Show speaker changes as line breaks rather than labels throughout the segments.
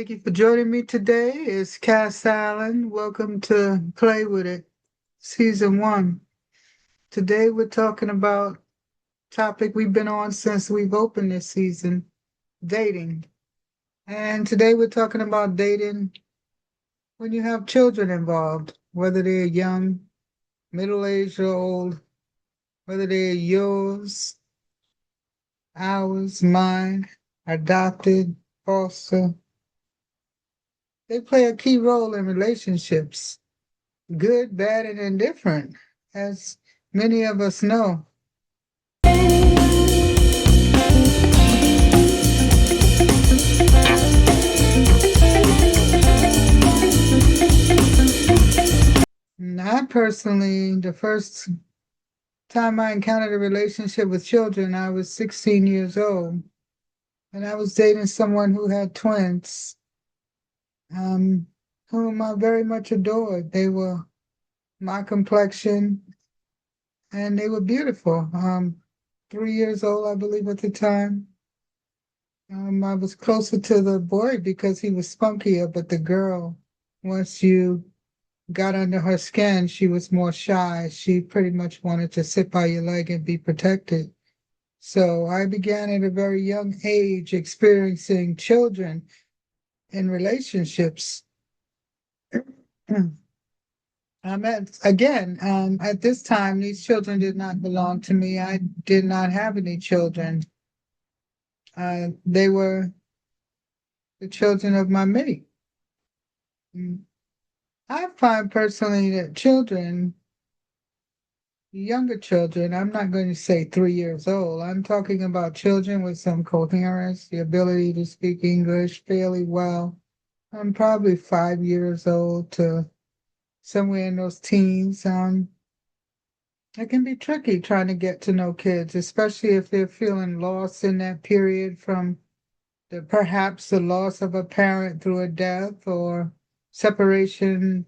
Thank you for joining me today. It's Cass Allen. Welcome to Play With It, Season 1. Today we're talking about topic we've been on since we've opened this season, dating. And today we're talking about dating when you have children involved, whether they're young, middle-aged or old, whether they're yours, ours, mine, adopted, foster. They play a key role in relationships, good, bad, and indifferent, as many of us know. And I personally, the first time I encountered a relationship with children, I was 16 years old, and I was dating someone who had twins, whom I very much adored. They were my complexion, and they were beautiful. 3 years old, I believe, at the time. I was closer to the boy because he was spunkier, but the girl, once you got under her skin, she was more shy. She pretty much wanted to sit by your leg and be protected. So I began at a very young age experiencing children in relationships. At this time, these children did not belong to me. I did not have any children. They were the children of my mate. Mm. I find personally that children, younger children, I'm not going to say 3 years old. I'm talking about children with some coherence, the ability to speak English fairly well. I'm probably 5 years old to somewhere in those teens. It can be tricky trying to get to know kids, especially if they're feeling lost in that period from perhaps the loss of a parent through a death or separation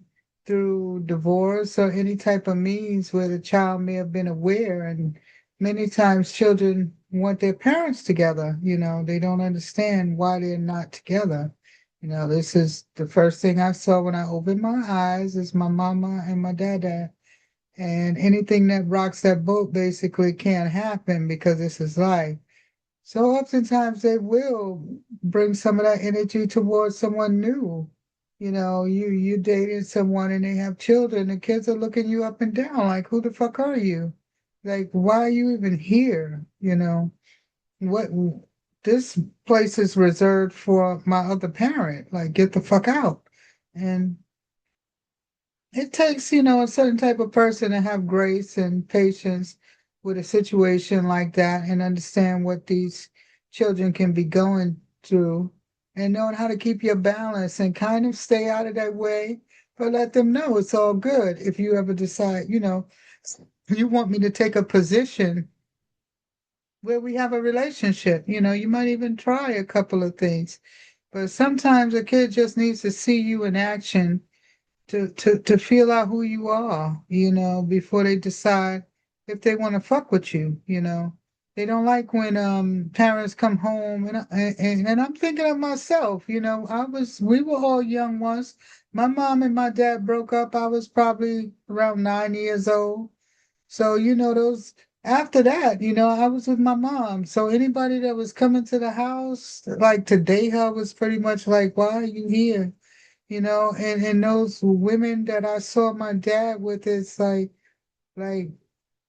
through divorce or any type of means where the child may have been aware. And many times children want their parents together. They don't understand why they're not together. This is the first thing I saw when I opened my eyes is my mama and my dada. And anything that rocks that boat basically can't happen because this is life. So oftentimes they will bring some of that energy towards someone new. You dating someone and they have children, the kids are looking you up and down like, who the fuck are you? Like, why are you even here? What this place is reserved for my other parent. Like, get the fuck out. And it takes, a certain type of person to have grace and patience with a situation like that and understand what these children can be going through and knowing how to keep your balance and kind of stay out of that way, but let them know it's all good. If you ever decide, you want me to take a position where we have a relationship, you might even try a couple of things. But sometimes a kid just needs to see you in action to feel out who you are, before they decide if they want to fuck with you. They don't like when parents come home and I'm thinking of myself, we were all young once. My mom and my dad broke up. I was probably around 9 years old. So, those after that, I was with my mom. So anybody that was coming to the house, like to date her was pretty much like, why are you here? And those women that I saw my dad with, it's like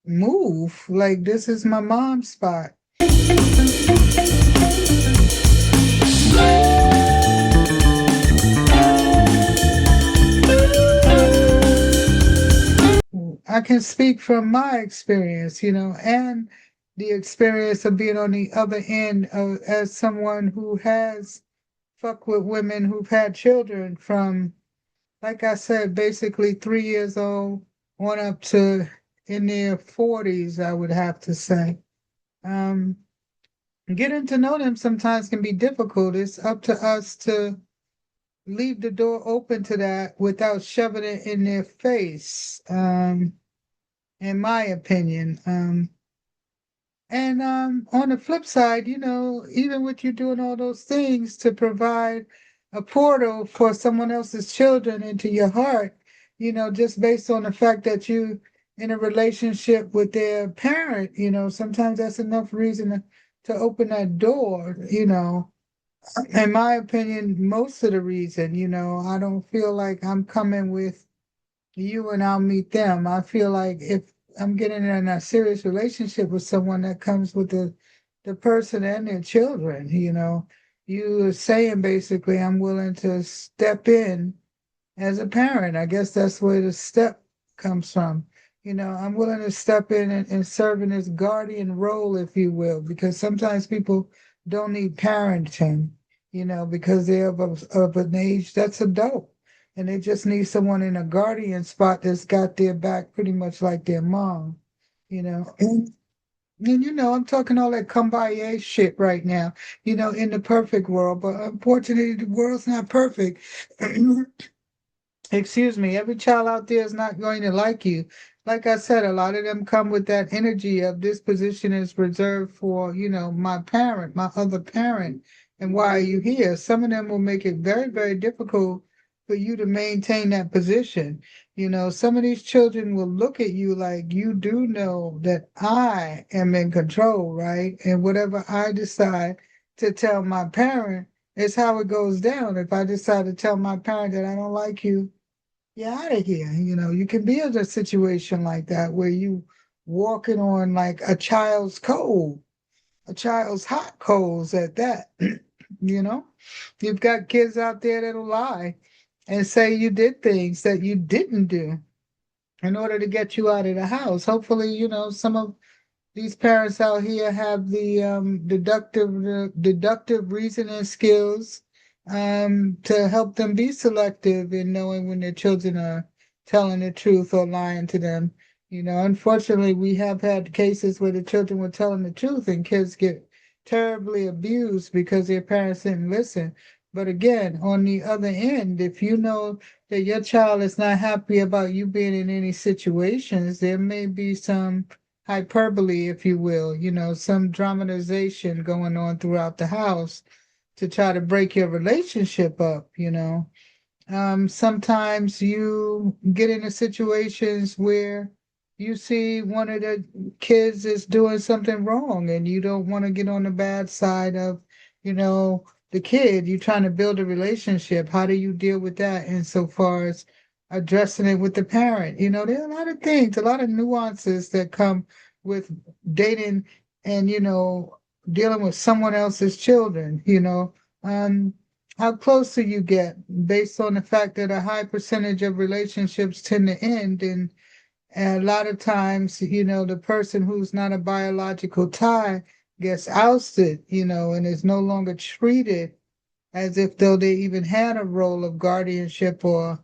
move, like this is my mom's spot. I can speak from my experience, and the experience of being on the other end of, as someone who has fucked with women who've had children from, like I said, basically 3 years old on up to in their 40s, I would have to say. Um, Getting to know them sometimes can be difficult. It's up to us to leave the door open to that without shoving it in their face, in my opinion. And on the flip side, even with you doing all those things to provide a portal for someone else's children into your heart, just based on the fact that you in a relationship with their parent, sometimes that's enough reason to open that door, in my opinion, most of the reason, I don't feel like I'm coming with you and I'll meet them. I feel like if I'm getting in a serious relationship with someone that comes with the person and their children, you are saying basically I'm willing to step in as a parent. I guess that's where the step comes from. I'm willing to step in and serve in this guardian role, if you will, because sometimes people don't need parenting, because they're of an age that's adult and they just need someone in a guardian spot that's got their back pretty much like their mom, you know. And I'm talking all that kumbaya shit right now, in the perfect world, but unfortunately the world's not perfect. Excuse me, every child out there is not going to like you. Like I said, a lot of them come with that energy of this position is reserved for, my parent, my other parent, and why are you here? Some of them will make it very, very difficult for you to maintain that position. Some of these children will look at you like you do know that I am in control, right? And whatever I decide to tell my parent is how it goes down. If I decide to tell my parent that I don't like you, you're out of here. You can be in a situation like that where you walking on like a child's coal, a child's hot coals at that. you know, you've got kids out there that'll lie and say you did things that you didn't do in order to get you out of the house. Hopefully, some of these parents out here have the deductive reasoning skills to help them be selective in knowing when their children are telling the truth or lying to them. Unfortunately, we have had cases where the children were telling the truth and kids get terribly abused because their parents didn't listen. But again, on the other end, if you know that your child is not happy about you being in any situations, there may be some hyperbole, if you will, some dramatization going on throughout the house to try to break your relationship up. Sometimes you get into situations where you see one of the kids is doing something wrong and you don't want to get on the bad side of, the kid. You're trying to build a relationship. How do you deal with that insofar as addressing it with the parent? There are a lot of things, a lot of nuances that come with dating and, dealing with someone else's children, how close do you get based on the fact that a high percentage of relationships tend to end and a lot of times, the person who's not a biological tie gets ousted, and is no longer treated as if though they even had a role of guardianship or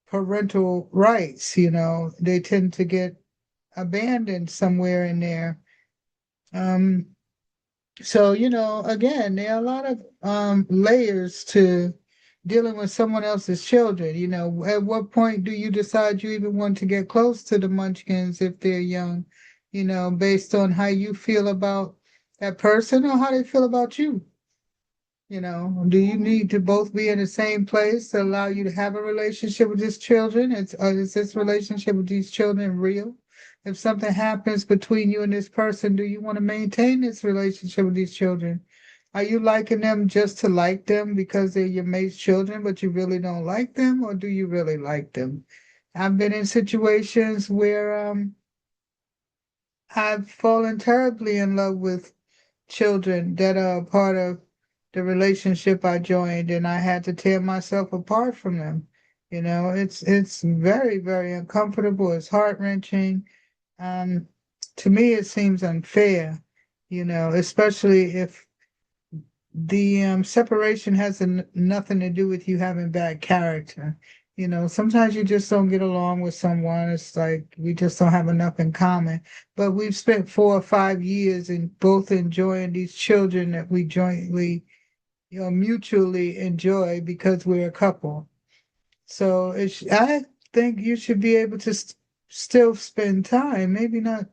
parental rights, they tend to get abandoned somewhere in there. Um, so, again, there are a lot of layers to dealing with someone else's children. At what point do you decide you even want to get close to the munchkins if they're young, based on how you feel about that person or how they feel about you? Do you need to both be in the same place to allow you to have a relationship with these children? Is this relationship with these children real? If something happens between you and this person, do you want to maintain this relationship with these children? Are you liking them just to like them because they're your mate's children, but you really don't like them, or do you really like them? I've been in situations where I've fallen terribly in love with children that are a part of the relationship I joined, and I had to tear myself apart from them. It's very, very uncomfortable. It's heart-wrenching. Um, to me, it seems unfair, especially if the separation has nothing to do with you having bad character. Sometimes you just don't get along with someone. It's like we just don't have enough in common. But we've spent 4 or 5 years in both enjoying these children that we jointly, mutually enjoy because we're a couple. So I think you should be able to still spend time, maybe not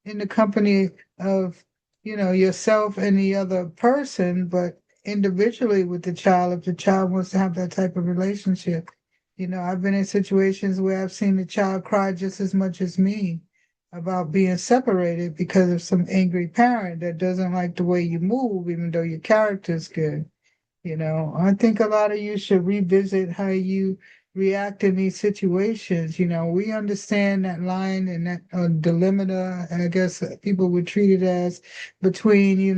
in the company of, yourself and the other person, but individually with the child if the child wants to have that type of relationship. I've been in situations where I've seen the child cry just as much as me about being separated because of some angry parent that doesn't like the way you move, even though your character's good. I think a lot of you should revisit how you react in these situations. We understand that line and that delimiter, I guess people would treat it as between,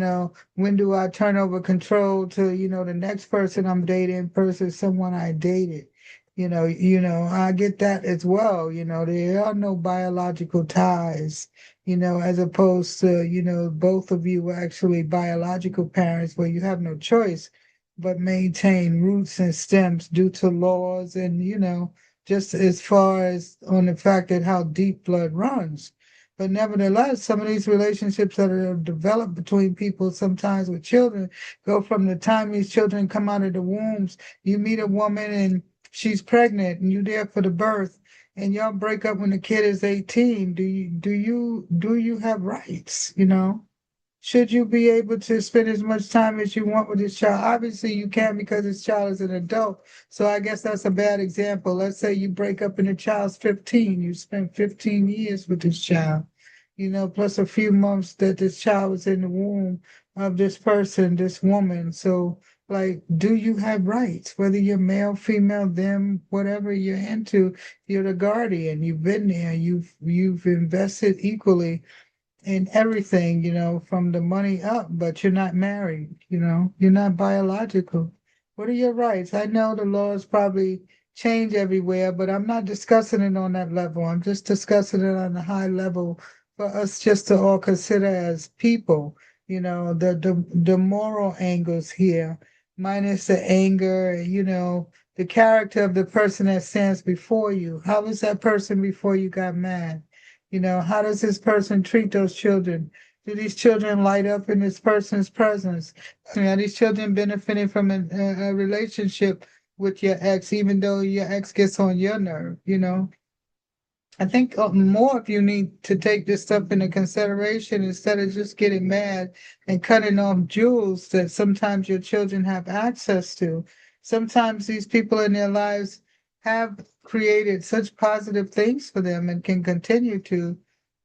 when do I turn over control to, the next person I'm dating versus someone I dated. I get that as well. There are no biological ties, as opposed to, both of you were actually biological parents where you have no choice but maintain roots and stems due to laws and, just as far as on the fact that how deep blood runs. But nevertheless, some of these relationships that are developed between people, sometimes with children, go from the time these children come out of the wombs. You meet a woman and she's pregnant and you're there for the birth and y'all break up when the kid is 18. Do you have rights, Should you be able to spend as much time as you want with this child? Obviously, you can because this child is an adult. So I guess that's a bad example. Let's say you break up and the child's 15. You spent 15 years with this child, plus a few months that this child was in the womb of this person, this woman. So, like, do you have rights? Whether you're male, female, them, whatever you're into, you're the guardian. You've been there. You've invested equally in everything, from the money up, but you're not married, you're not biological. What are your rights? I know the laws probably change everywhere, but I'm not discussing it on that level. I'm just discussing it on a high level for us just to all consider as people, the moral angles here, minus the anger, the character of the person that stands before you. How was that person before you got mad? How does this person treat those children? Do these children light up in this person's presence? Are these children benefiting from a relationship with your ex, even though your ex gets on your nerve? I think more of you need to take this stuff into consideration instead of just getting mad and cutting off jewels that sometimes your children have access to. Sometimes these people in their lives have created such positive things for them and can continue to,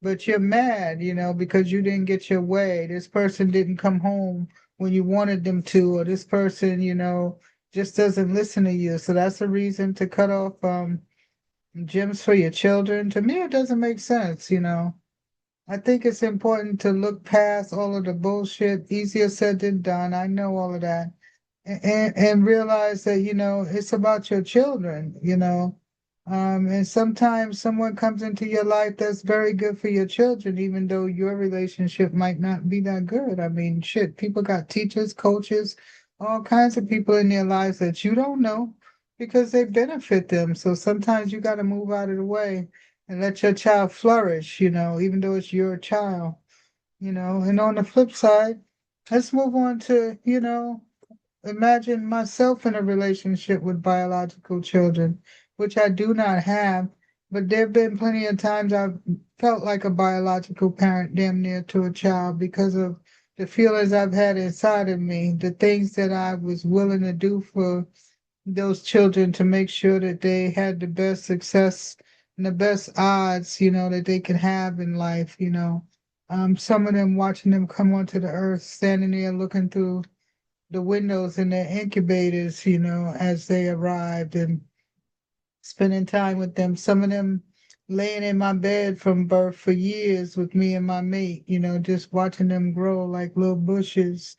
but you're mad, because you didn't get your way. This person didn't come home when you wanted them to, or this person, just doesn't listen to you. So that's a reason to cut off gyms for your children. To me, it doesn't make sense, I think it's important to look past all of the bullshit. Easier said than done. I know all of that. And realize that, it's about your children, and sometimes someone comes into your life that's very good for your children, even though your relationship might not be that good. I mean, shit, people got teachers, coaches, all kinds of people in their lives that you don't know because they benefit them. So sometimes you got to move out of the way and let your child flourish, even though it's your child, And on the flip side, let's move on to, imagine myself in a relationship with biological children, which I do not have, but there have been plenty of times I've felt like a biological parent damn near to a child because of the feelings I've had inside of me, the things that I was willing to do for those children to make sure that they had the best success and the best odds, that they could have in life, some of them watching them come onto the earth, standing there looking through the windows in their incubators, as they arrived and spending time with them. Some of them laying in my bed from birth for years with me and my mate, just watching them grow like little bushes.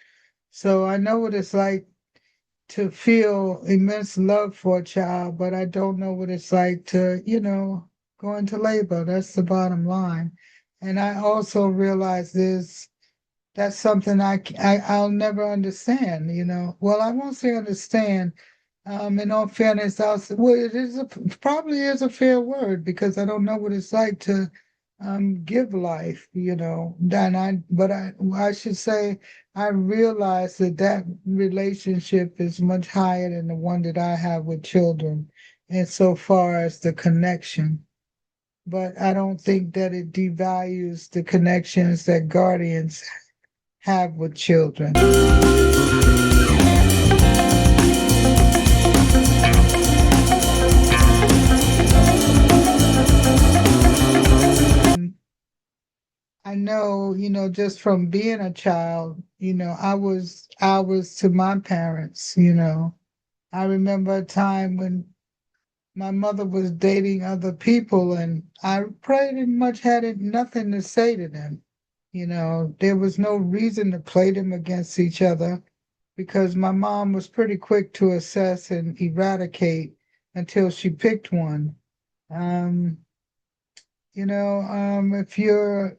So I know what it's like to feel immense love for a child, but I don't know what it's like to, go into labor. That's the bottom line. And I also realize that's something I'll never understand, Well, I won't say understand. In all fairness, well, probably is a fair word because I don't know what it's like to give life, but I should say I realize that relationship is much higher than the one that I have with children, insofar as the connection. But I don't think that it devalues the connections that guardians have with children. I know, just from being a child, I was hours to my parents. I remember a time when my mother was dating other people and I pretty much had nothing to say to them. There was no reason to play them against each other because my mom was pretty quick to assess and eradicate until she picked one. Um, if you're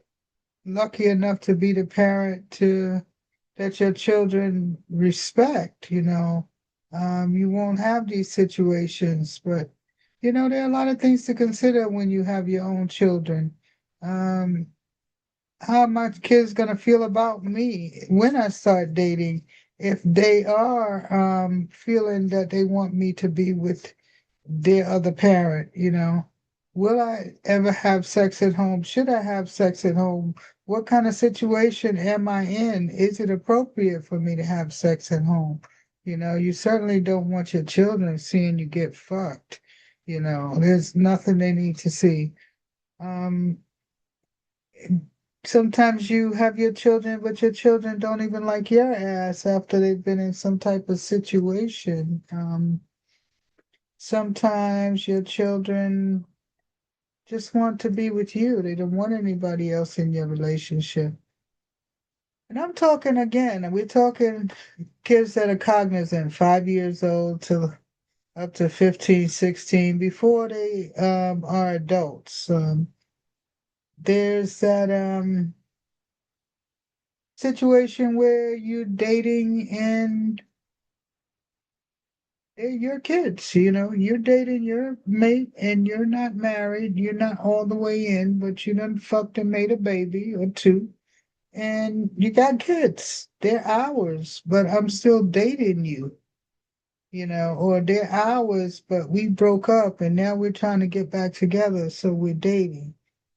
lucky enough to be the parent that your children respect, you won't have these situations. But, there are a lot of things to consider when you have your own children. Um, how my kids gonna feel about me when I start dating if they are feeling that they want me to be with their other parent. Will I ever have sex at home? Should I have sex at home? What kind of situation am I in? Is it appropriate for me to have sex at home? You certainly don't want your children seeing you get fucked. There's nothing they need to see. Um, Sometimes you have your children, but your children don't even like your ass after they've been in some type of situation. Sometimes your children just want to be with you. They don't want anybody else in your relationship. And I'm talking again, we're talking kids that are cognizant, 5 years old to up to 15, 16, before they are adults. There's that situation where you're dating and they're your kids, you're dating your mate and you're not married, you're not all the way in, but you done fucked and made a baby or two, and you got kids. They're ours, but I'm still dating you, or they're ours, but we broke up and now we're trying to get back together, so we're dating.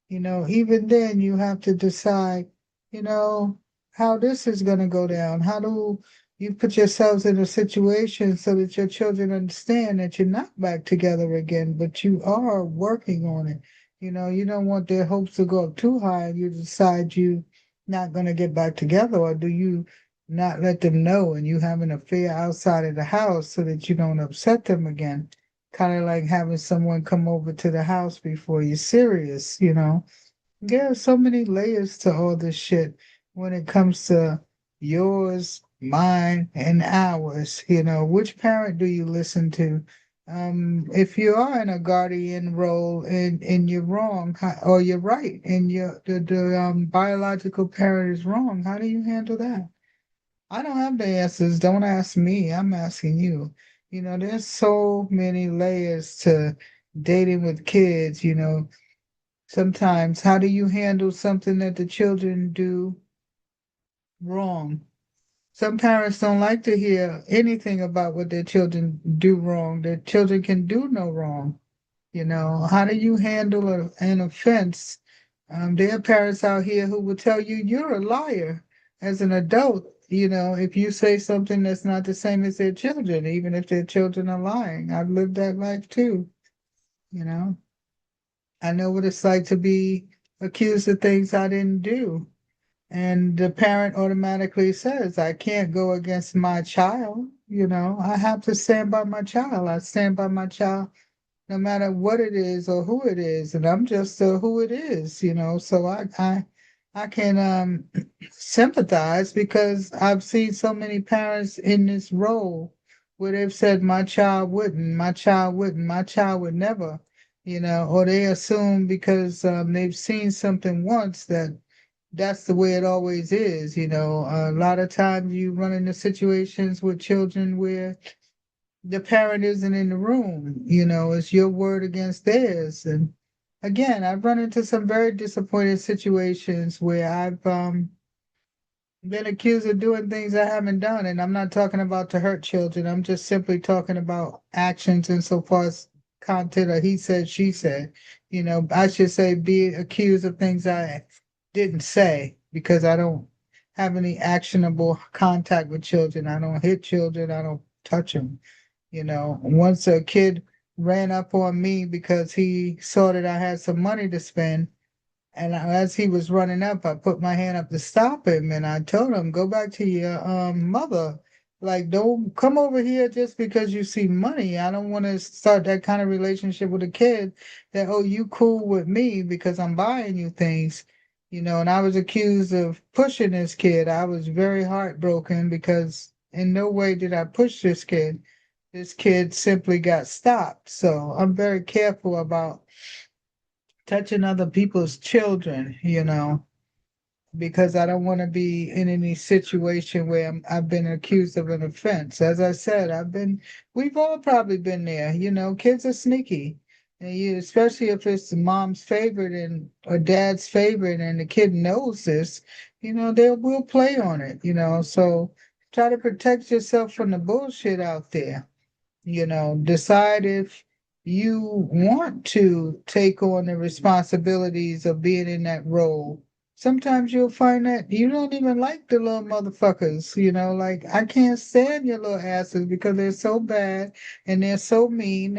Even then you have to decide, you know, how this is going to go down. How do you put yourselves in a situation so that your children understand that you're not back together again, but you are working on it. You don't want their hopes to go up too high and you decide you not going to get back together, or do you not let them know and you have an affair outside of the house so that you don't upset them again? Kind of like having someone come over to the house before you're serious. There are so many layers to all this shit when it comes to yours, mine, and ours. Which parent do you listen to? If you are in a guardian role and you're wrong, or you're right, and the biological parent is wrong, how do you handle that? I don't have the answers. Don't ask me. I'm asking you. There's so many layers to dating with kids. Sometimes, how do you handle something that the children do wrong? Some parents don't like to hear anything about what their children do wrong. Their children can do no wrong. How do you handle an offense? There are parents out here who will tell you you're a liar as an adult, if you say something that's not the same as their children, even if their children are lying. I've lived that life too, you know. I know what it's like to be accused of things I didn't do. And the parent automatically says, I can't go against my child. I have to stand by my child. I stand by my child no matter what it is or who it is. And I'm just who it is. So I can sympathize because I've seen so many parents in this role where they've said, my child wouldn't, my child wouldn't, my child would never, or they assume because they've seen something once that that's the way it always is. A lot of times you run into situations with children where the parent isn't in the room, it's your word against theirs. And again, I've run into some very disappointing situations where I've been accused of doing things I haven't done. And I'm not talking about to hurt children. I'm just simply talking about actions insofar as content or he said, she said. I should say be accused of things I didn't say because I don't have any actionable contact with children. I don't hit children. I don't touch them. Once a kid ran up on me because he saw that I had some money to spend And as he was running up, I put my hand up to stop him, and I told him, "Go back to your mother. Like, don't come over here just because you see money. I don't want to start that kind of relationship with a kid that, oh, you cool with me because I'm buying you things." And I was accused of pushing this kid. I was very heartbroken because in no way did I push this kid. This kid simply got stopped. So I'm very careful about touching other people's children, because I don't want to be in any situation where I've been accused of an offense. As I said, we've all probably been there. Kids are sneaky. And especially if it's the mom's favorite or dad's favorite and the kid knows this, they will play on it. So try to protect yourself from the bullshit out there. Decide if you want to take on the responsibilities of being in that role. Sometimes you'll find that you don't even like the little motherfuckers, like I can't stand your little asses because they're so bad and they're so mean.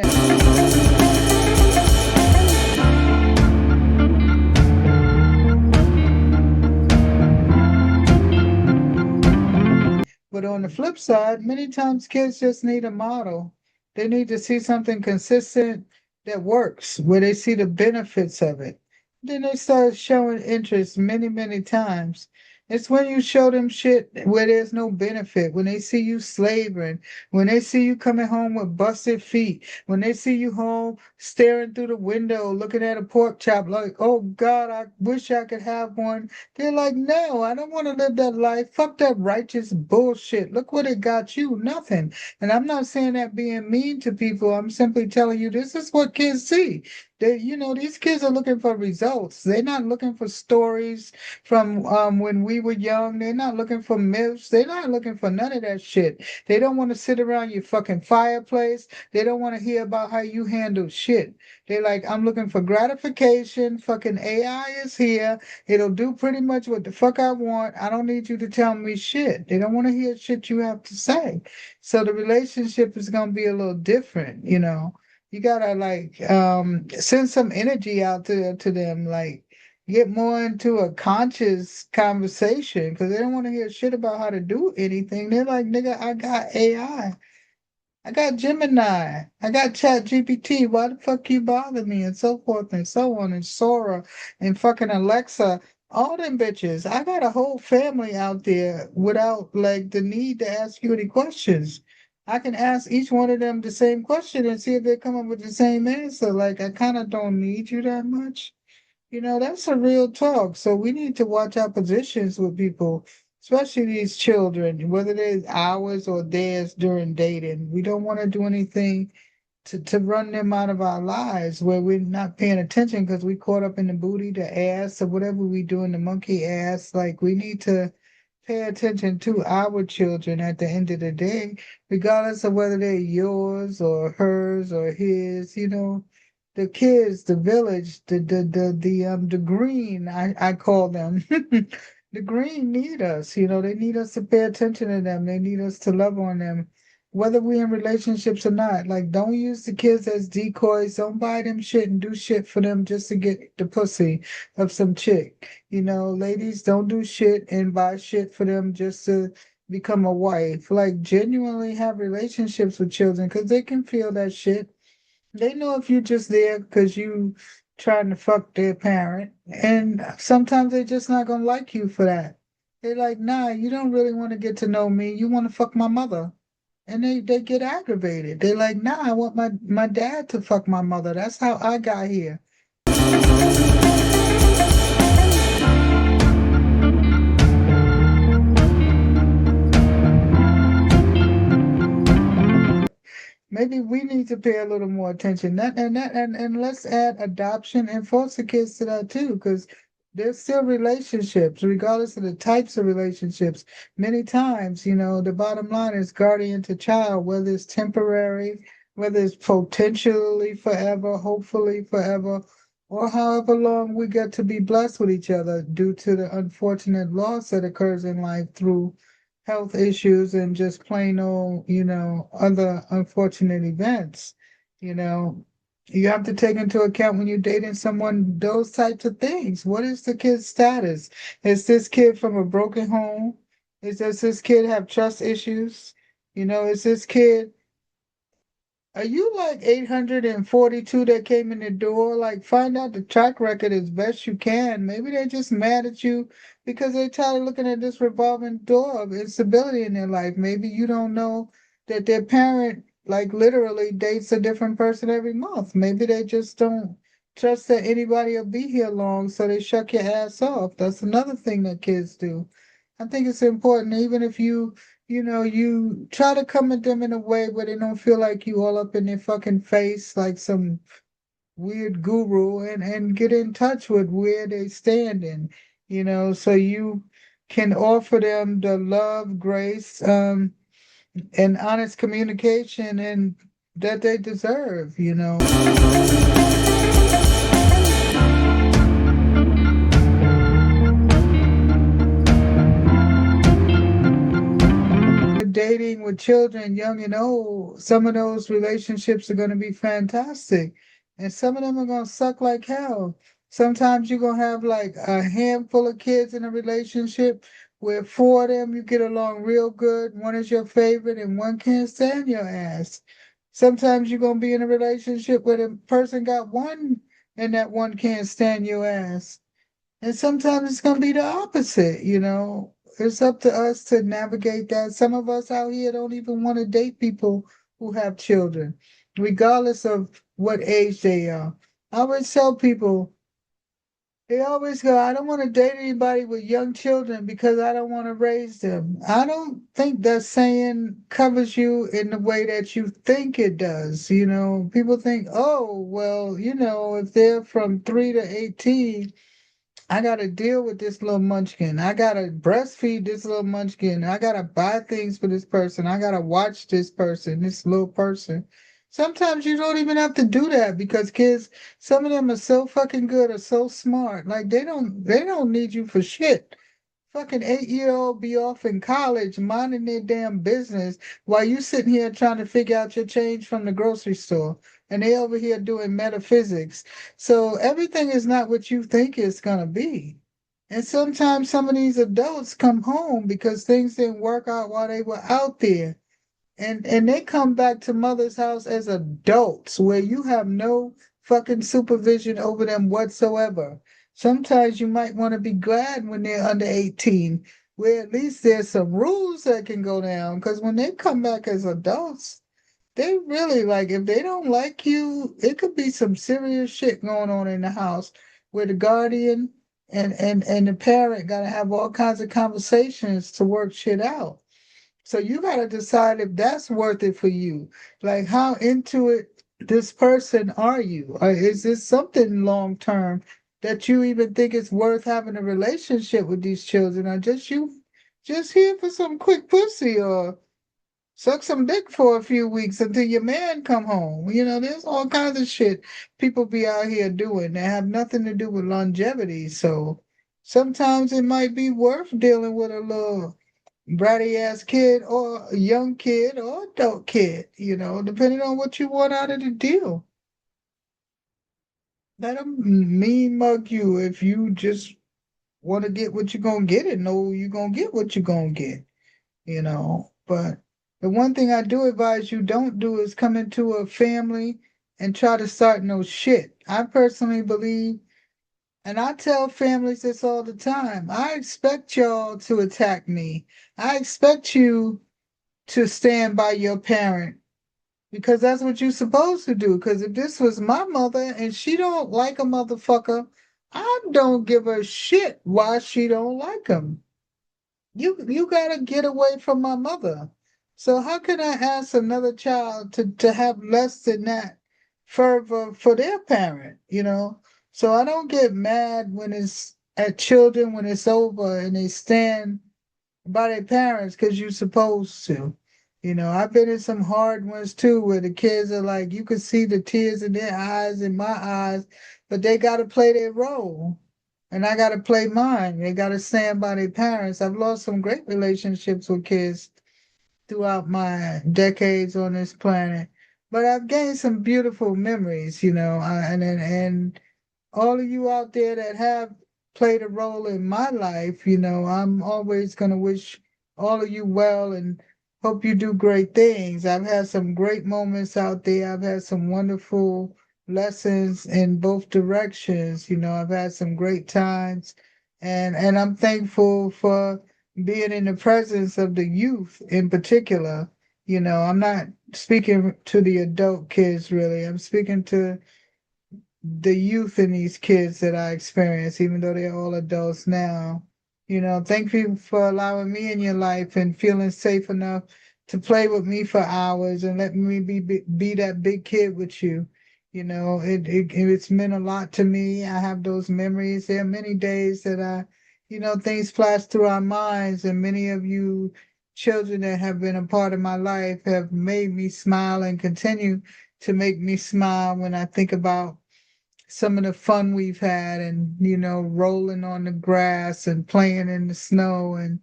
But on the flip side, many times kids just need a model. They need to see something consistent that works, where they see the benefits of it. Then they start showing interest many, many times. It's when you show them shit where there's no benefit, when they see you slaving, when they see you coming home with busted feet, when they see you home staring through the window looking at a pork chop like, oh God, I wish I could have one. They're like, no, I don't want to live that life. Fuck that righteous bullshit. Look what it got you. Nothing. And I'm not saying that being mean to people. I'm simply telling you this is what kids see. These kids are looking for results. They're not looking for stories from when we were young. They're not looking for myths. They're not looking for none of that shit. They don't want to sit around your fucking fireplace. They don't want to hear about how you handle shit. They're like, I'm looking for gratification. Fucking AI is here. It'll do pretty much what the fuck I want. I don't need you to tell me shit. They don't want to hear shit you have to say. So the relationship is gonna be a little different. You gotta like send some energy out to them, like get more into a conscious conversation because they don't want to hear shit about how to do anything. They're like, nigga, I got AI. I got Gemini. I got Chat GPT. Why the fuck you bother me? And so forth and so on. And Sora and fucking Alexa. All them bitches. I got a whole family out there without like the need to ask you any questions. I can ask each one of them the same question and see if they come up with the same answer. Like I kind of don't need you that much. That's a real talk. So we need to watch our positions with people, especially these children, whether they're ours or theirs during dating. We don't want to do anything to run them out of our lives where we're not paying attention because we caught up in the booty, the ass, or whatever we do in the monkey ass. Like we need to pay attention to our children at the end of the day, regardless of whether they're yours or hers or his. The kids, the village, the green, I call them. The green need us. They need us to pay attention to them. They need us to love on them, whether we're in relationships or not. Like, don't use the kids as decoys. Don't buy them shit and do shit for them just to get the pussy of some chick. Ladies, don't do shit and buy shit for them just to become a wife. Like, genuinely have relationships with children because they can feel that shit. They know if you're just there because you trying to fuck their parent, and sometimes they're just not gonna like you for that. They're like, nah, you don't really want to get to know me. You want to fuck my mother. And they get aggravated. They're like, nah, I want my dad to fuck my mother. That's how I got here. Maybe we need to pay a little more attention. And let's add adoption and foster kids to that too, because there's still relationships, regardless of the types of relationships. Many times, the bottom line is guardian to child, whether it's temporary, whether it's potentially forever, hopefully forever, or however long we get to be blessed with each other due to the unfortunate loss that occurs in life through health issues and just plain old, other unfortunate events, you know. You have to take into account when you're dating someone those types of things. What is the kid's status? Is this kid from a broken home? Does this kid have trust issues? Is this kid, are you like 842 that came in the door? Like, find out the track record as best you can. Maybe they're just mad at you because they're tired of looking at this revolving door of instability in their life. Maybe you don't know that their parent, like, literally dates a different person every month. Maybe they just don't trust that anybody will be here long, so they shut your ass off. That's another thing that kids do. I think it's important, even if you try to come at them in a way where they don't feel like you all up in their fucking face like some weird guru, and get in touch with where they stand in, so you can offer them the love, grace, and honest communication and that they deserve. Dating with children, young and old, some of those relationships are going to be fantastic. And some of them are going to suck like hell. Sometimes you're going to have like a handful of kids in a relationship where four of them you get along real good. One is your favorite and one can't stand your ass. Sometimes you're going to be in a relationship where the person got one and that one can't stand your ass. And sometimes it's going to be the opposite. It's up to us to navigate that. Some of us out here don't even want to date people who have children, regardless of what age they are. I always tell people, they always go, I don't want to date anybody with young children because I don't want to raise them. I don't think that saying covers you in the way that you think it does. People think, oh, well, if they're from 3 to 18, I gotta deal with this little munchkin. I gotta breastfeed this little munchkin. I gotta buy things for this person. I gotta watch this person, this little person. Sometimes you don't even have to do that because kids, some of them are so fucking good or so smart. Like they don't need you for shit. Fucking 8-year-old be off in college minding their damn business while you sitting here trying to figure out your change from the grocery store. And they over here doing metaphysics. So everything is not what you think it's gonna be. And sometimes some of these adults come home because things didn't work out while they were out there. And they come back to mother's house as adults where you have no fucking supervision over them whatsoever. Sometimes you might want to be glad when they're under 18, where at least there's some rules that can go down. Because when they come back as adults, they really like, if they don't like you, it could be some serious shit going on in the house where the guardian and the parent got to have all kinds of conversations to work shit out. So you got to decide if that's worth it for you. Like, how into it this person are you? Or is this something long term that you even think it's worth having a relationship with these children? Or just you just here for some quick pussy or suck some dick for a few weeks until your man come home? There's all kinds of shit people be out here doing that have nothing to do with longevity. So sometimes it might be worth dealing with a little bratty ass kid or a young kid or adult kid, depending on what you want out of the deal. Let them mean mug you if you just want to get what you're going to get and know you're going to get what you're going to get. But the one thing I do advise you don't do is come into a family and try to start no shit. I personally believe, and I tell families this all the time, I expect y'all to attack me. I expect you to stand by your parent because that's what you're supposed to do. Because if this was my mother and she don't like a motherfucker, I don't give a shit why she don't like him. You gotta get away from my mother. So how can I ask another child to have less than that fervor for their parent? So I don't get mad when it's at children when it's over and they stand by their parents because you're supposed to. I've been in some hard ones too where the kids are like, you can see the tears in their eyes, in my eyes, but they got to play their role. And I got to play mine. They got to stand by their parents. I've lost some great relationships with kids throughout my decades on this planet. but I've gained some beautiful memories, and all of you out there that have played a role in my life, I'm always going to wish all of you well and hope you do great things. I've had some great moments out there. I've had some wonderful lessons in both directions. I've had some great times, and I'm thankful for being in the presence of the youth in particular. I'm not speaking to the adult kids really. I'm speaking to the youth in these kids that I experience, even though they're all adults now. Thank you for allowing me in your life and feeling safe enough to play with me for hours and let me be that big kid with you. It's meant a lot to me. I have those memories. There are many days that things flash through our minds, and many of you children that have been a part of my life have made me smile and continue to make me smile when I think about some of the fun we've had and rolling on the grass and playing in the snow and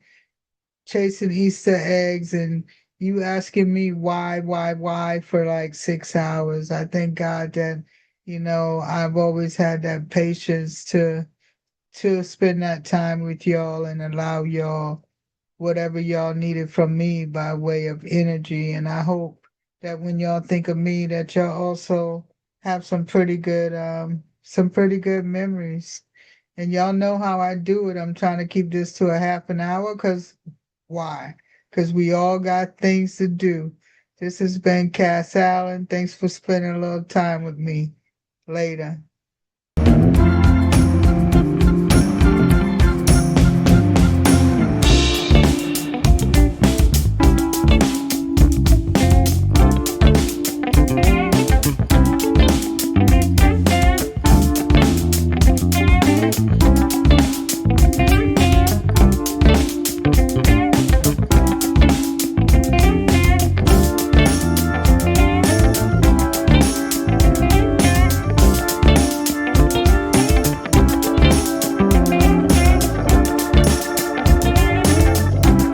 chasing Easter eggs and you asking me why for like 6 hours. I thank God that I've always had that patience to spend that time with y'all and allow y'all whatever y'all needed from me by way of energy. And I hope that when y'all think of me, that y'all also have some pretty good memories. And y'all know how I do it. I'm trying to keep this to a half an hour because why? Because we all got things to do. This has been Cass Allen. Thanks for spending a little time with me. Later.